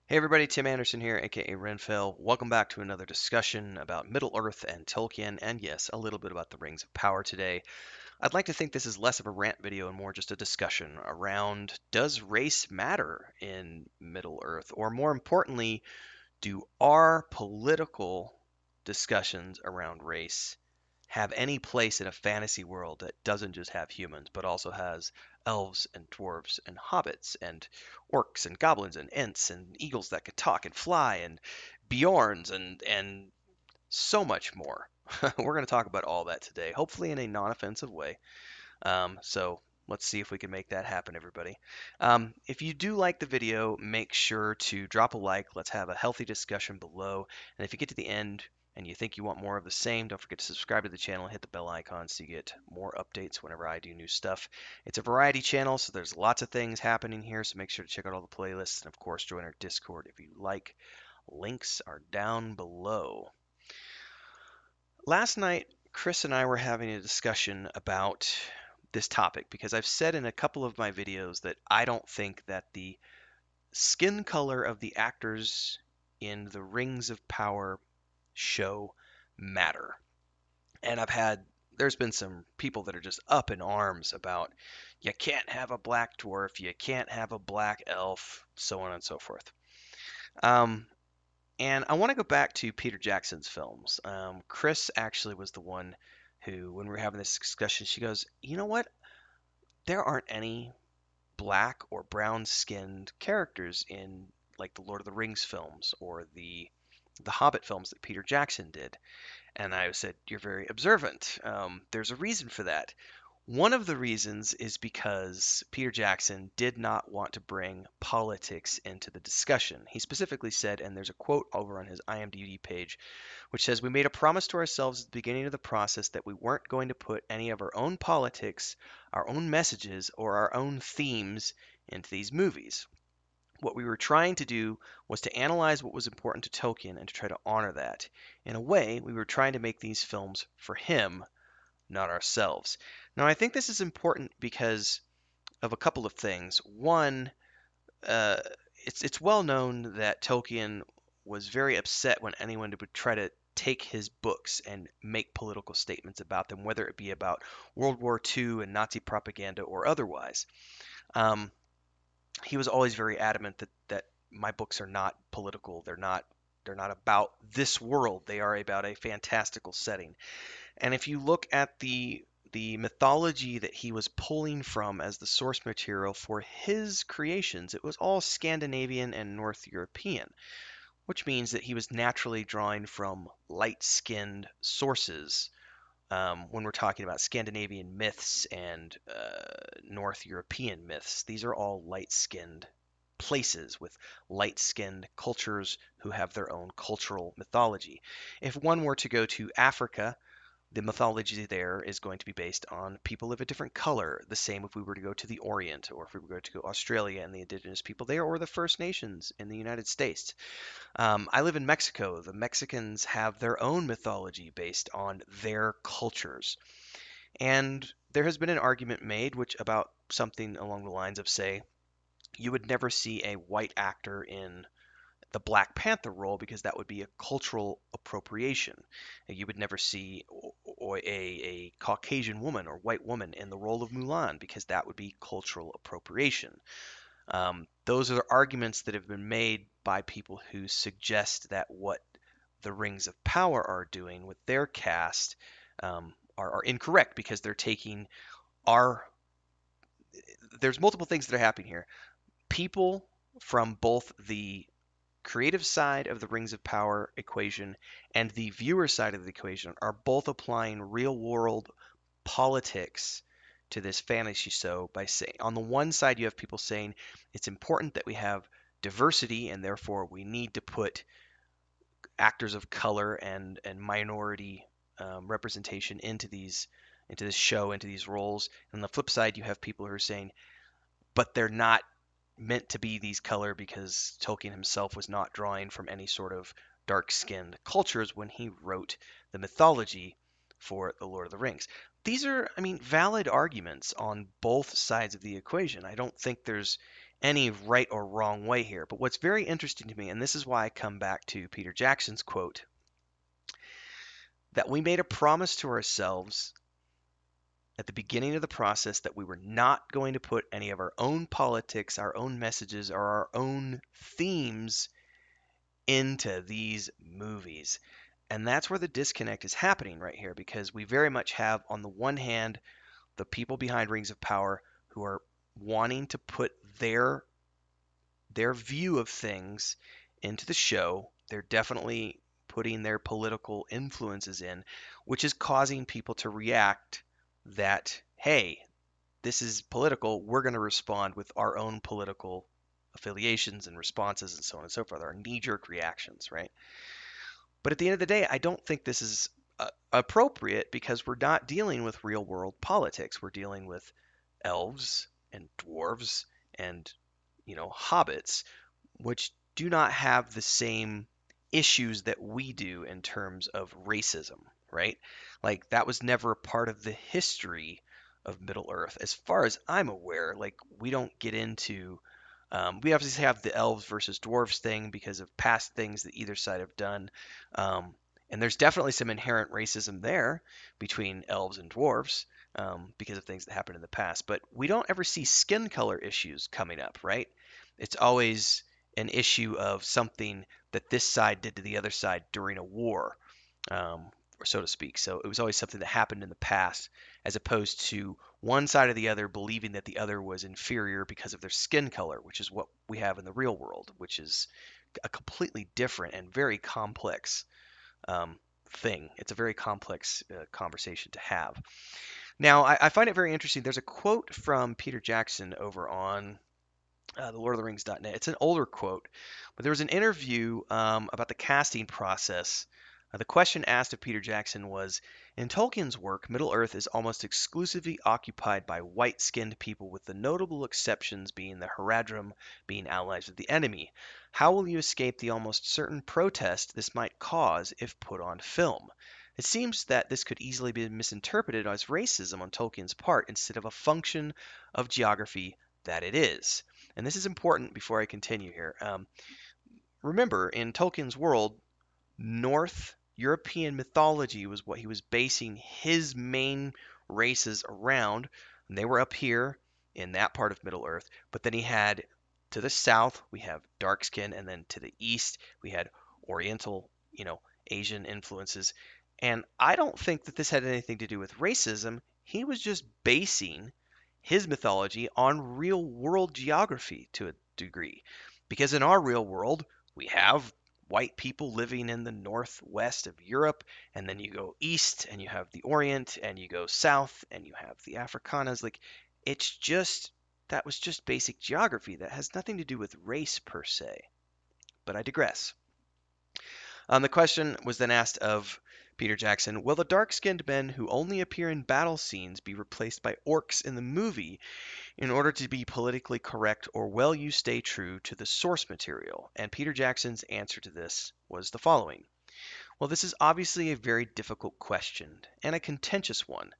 Hey everybody, Tim Anderson here, aka Renfell. Welcome back to another discussion about Middle-earth and Tolkien, and yes, a little bit about the Rings of Power today. I'd like to think this is less of a rant video and more just a discussion around, does race matter in Middle-earth? Or more importantly, do our political discussions around race have any place in a fantasy world that doesn't just have humans, but also has elves and dwarves and hobbits and orcs and goblins and ents and eagles that can talk and fly and Bjorns and so much more. We're going to talk about all that today, hopefully in a non-offensive way. So let's see if we can make that happen, everybody. If you do like the video, make sure to drop a like. Let's have a healthy discussion below. And if you get to the end and you think you want more of the same, don't forget to subscribe to the channel and hit the bell icon so you get more updates whenever I do new stuff. It's a variety channel, so there's lots of things happening here, so make sure to check out all the playlists. And of course, join our Discord if you like. Links are down below. Last night, Chris and I were having a discussion about this topic because I've said in a couple of my videos that I don't think that the skin color of the actors in the Rings of Power show matter. And there's been some people that are just up in arms about you can't have a black dwarf, you can't have a black elf, so on and so forth. Um, and I want to go back to Peter Jackson's films. Chris actually was the one who, when we were having this discussion, she goes, you know what? There aren't any black or brown skinned characters in like the Lord of the Rings films or the Hobbit films that Peter Jackson did. And I said, you're very observant. There's a reason for that. One of the reasons is because Peter Jackson did not want to bring politics into the discussion. He specifically said, and there's a quote over on his IMDb page, which says, we made a promise to ourselves at the beginning of the process that we weren't going to put any of our own politics, our own messages, or our own themes into these movies. What we were trying to do was to analyze what was important to Tolkien and to try to honor that. In a way, we were trying to make these films for him, not ourselves. Now, I think this is important because of a couple of things. One, uh, it's well known that Tolkien was very upset when anyone would try to take his books and make political statements about them, whether it be about World War II and Nazi propaganda or otherwise. Um, he was always very adamant that my books are not political. They're not about this world. They are about a fantastical setting. And if you look at the mythology that he was pulling from as the source material for his creations, it was all Scandinavian and North European, which means that he was naturally drawing from light skinned sources when we're talking about Scandinavian myths and North European myths. These are all light skinned places with light skinned cultures who have their own cultural mythology. If one were to go to Africa, the mythology there is going to be based on people of a different color. The same if we were to go to the Orient, or if we were to go to Australia and the indigenous people there, or the First Nations in the United States. I live in Mexico. The Mexicans have their own mythology based on their cultures. And there has been an argument made which about something along the lines of, say, you would never see a white actor in the Black Panther role because that would be a cultural appropriation. You would never see a Caucasian woman or white woman in the role of Mulan because that would be cultural appropriation. Those are arguments that have been made by people who suggest that what the Rings of Power are doing with their cast are incorrect because they're taking our. There's multiple things that are happening here. People from both the creative side of the Rings of Power equation and the viewer side of the equation are both applying real world politics to this fantasy show by saying, on the one side, you have people saying it's important that we have diversity and therefore we need to put actors of color and minority representation into this show, into these roles. And on the flip side, you have people who are saying, but they're not meant to be these color because Tolkien himself was not drawing from any sort of dark-skinned cultures when he wrote the mythology for The Lord of the Rings. These are, I mean, valid arguments on both sides of the equation. I don't think there's any right or wrong way here. But what's very interesting to me, and this is why I come back to Peter Jackson's quote, that we made a promise to ourselves at the beginning of the process that we were not going to put any of our own politics, our own messages, or our own themes into these movies. And that's where the disconnect is happening right here, because we very much have, on the one hand, the people behind Rings of Power who are wanting to put their view of things into the show. They're definitely putting their political influences in, which is causing people to react that, hey, this is political. We're going to respond with our own political affiliations and responses and so on and so forth, our knee jerk reactions, right? But at the end of the day, I don't think this is appropriate because we're not dealing with real world politics. We're dealing with elves and dwarves and, hobbits, which do not have the same issues that we do in terms of racism, right? Like that was never a part of the history of Middle Earth. As far as I'm aware, like we don't get into we obviously have the elves versus dwarves thing because of past things that either side have done. Um, and there's definitely some inherent racism there between elves and dwarves because of things that happened in the past. But we don't ever see skin color issues coming up, right? It's always an issue of something that this side did to the other side during a war, or so to speak. So it was always something that happened in the past, as opposed to one side or the other believing that the other was inferior because of their skin color, which is what we have in the real world, which is a completely different and very complex thing. It's a very complex conversation to have. Now, I find it very interesting. There's a quote from Peter Jackson over on the Lord of the Rings.net. It's an older quote, but there was an interview about the casting process. The question asked of Peter Jackson was, in Tolkien's work, Middle-earth is almost exclusively occupied by white-skinned people, with the notable exceptions being the Haradrim being allies of the enemy. How will you escape the almost certain protest this might cause if put on film? It seems that this could easily be misinterpreted as racism on Tolkien's part instead of a function of geography that it is. And this is important before I continue here. Remember, in Tolkien's world, North European mythology was what he was basing his main races around. And they were up here in that part of Middle Earth. But then he had to the south, we have dark skin, and then to the east, we had Oriental, Asian influences. And I don't think that this had anything to do with racism. He was just basing his mythology on real world geography to a degree. Because in our real world, we have white people living in the northwest of Europe, and then you go east and you have the Orient, and you go south and you have the Africanas. Like, it's just that was just basic geography that has nothing to do with race per se. But I digress. The question was then asked of Peter Jackson, will the dark-skinned men who only appear in battle scenes be replaced by orcs in the movie in order to be politically correct, or will you stay true to the source material? And Peter Jackson's answer to this was the following. Well, this is obviously a very difficult question and a contentious one.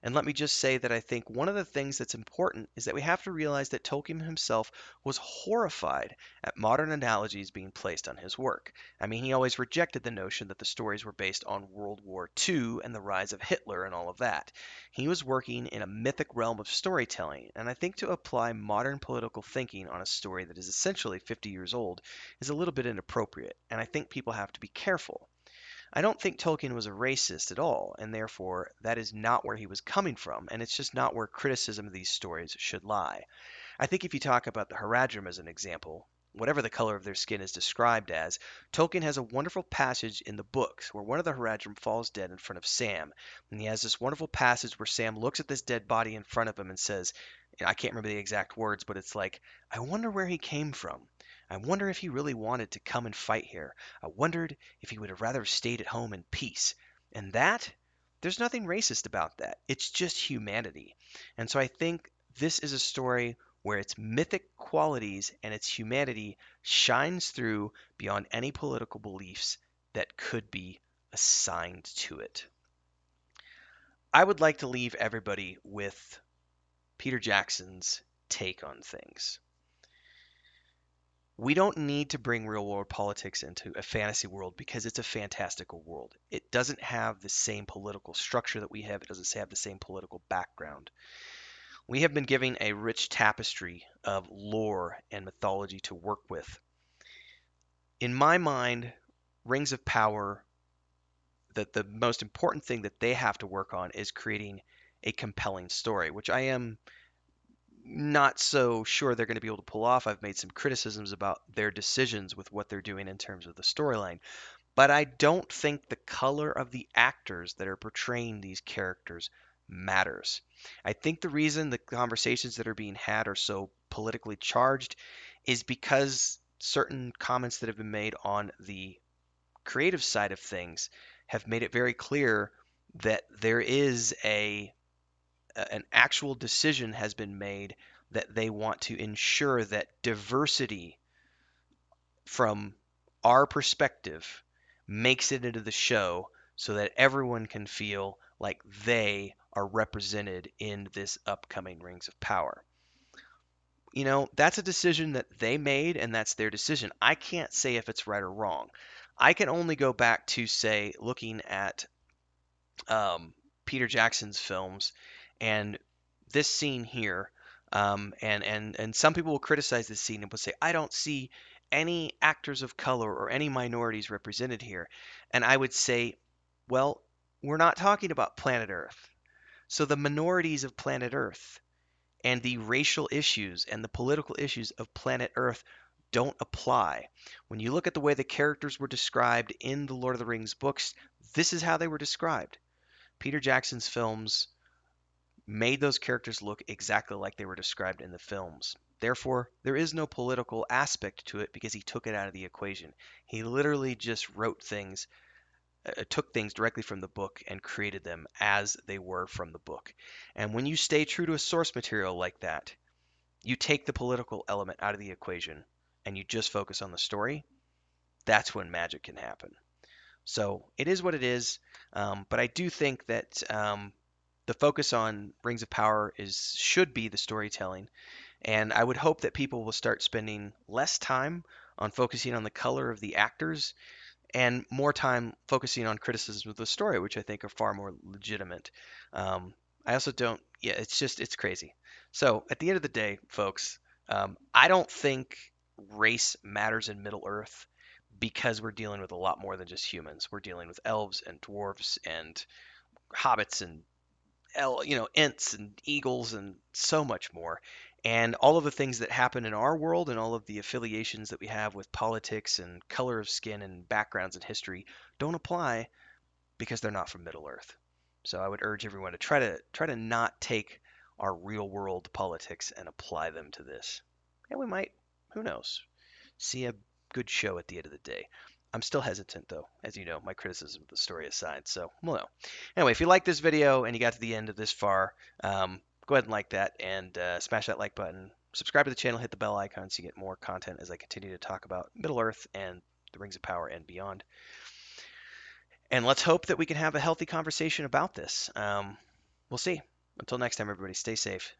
And let me just say that I think one of the things that's important is that we have to realize that Tolkien himself was horrified at modern analogies being placed on his work. I mean, he always rejected the notion that the stories were based on World War II and the rise of Hitler and all of that. He was working in a mythic realm of storytelling, and I think to apply modern political thinking on a story that is essentially 50 years old is a little bit inappropriate, and I think people have to be careful. I don't think Tolkien was a racist at all, and therefore that is not where he was coming from, and it's just not where criticism of these stories should lie. I think if you talk about the Haradrim as an example, whatever the color of their skin is described as, Tolkien has a wonderful passage in the books where one of the Haradrim falls dead in front of Sam. And he has this wonderful passage where Sam looks at this dead body in front of him and says, I can't remember the exact words, but it's like, I wonder where he came from. I wonder if he really wanted to come and fight here. I wondered if he would have rather stayed at home in peace. And that, there's nothing racist about that. It's just humanity. And so I think this is a story where its mythic qualities and its humanity shines through beyond any political beliefs that could be assigned to it. I would like to leave everybody with Peter Jackson's take on things. We don't need to bring real world politics into a fantasy world because it's a fantastical world. It doesn't have the same political structure that we have, it doesn't have the same political background. We have been given a rich tapestry of lore and mythology to work with. In my mind, Rings of Power, that the most important thing that they have to work on is creating a compelling story, which I am not so sure they're going to be able to pull off. I've made some criticisms about their decisions with what they're doing in terms of the storyline, but I don't think the color of the actors that are portraying these characters matters. I think the reason the conversations that are being had are so politically charged is because certain comments that have been made on the creative side of things have made it very clear that there is an actual decision has been made that they want to ensure that diversity from our perspective makes it into the show so that everyone can feel like they are represented in this upcoming Rings of Power. You know, that's a decision that they made and that's their decision. I can't say if it's right or wrong. I can only go back to, say, looking at Peter Jackson's films and this scene here. And some people will criticize this scene and will say, I don't see any actors of color or any minorities represented here. And I would say, well, we're not talking about planet Earth. So the minorities of planet Earth and the racial issues and the political issues of planet Earth don't apply. When you look at the way the characters were described in the Lord of the Rings books, this is how they were described. Peter Jackson's films made those characters look exactly like they were described in the films. Therefore, there is no political aspect to it because he took it out of the equation. He literally just took things directly from the book and created them as they were from the book. And when you stay true to a source material like that, you take the political element out of the equation and you just focus on the story, that's when magic can happen. So it is what it is, but I do think that the focus on Rings of Power should be the storytelling, and I would hope that people will start spending less time on focusing on the color of the actors and more time focusing on criticisms of the story, which I think are far more legitimate. I also don't, yeah, it's crazy. So at the end of the day, folks, I don't think race matters in Middle Earth because we're dealing with a lot more than just humans. We're dealing with elves and dwarves and hobbits and Ents and eagles and so much more. And all of the things that happen in our world and all of the affiliations that we have with politics and color of skin and backgrounds and history don't apply because they're not from Middle Earth. So I would urge everyone to try to not take our real world politics and apply them to this. And we might, who knows, see a good show at the end of the day. I'm still hesitant though, as you know, my criticism of the story aside. So we'll know. Anyway, if you like this video and you got to the end of this far, go ahead and like that and smash that like button. Subscribe to the channel, hit the bell icon so you get more content as I continue to talk about Middle Earth and the Rings of Power and beyond. And let's hope that we can have a healthy conversation about this. We'll see. Until next time, everybody, stay safe.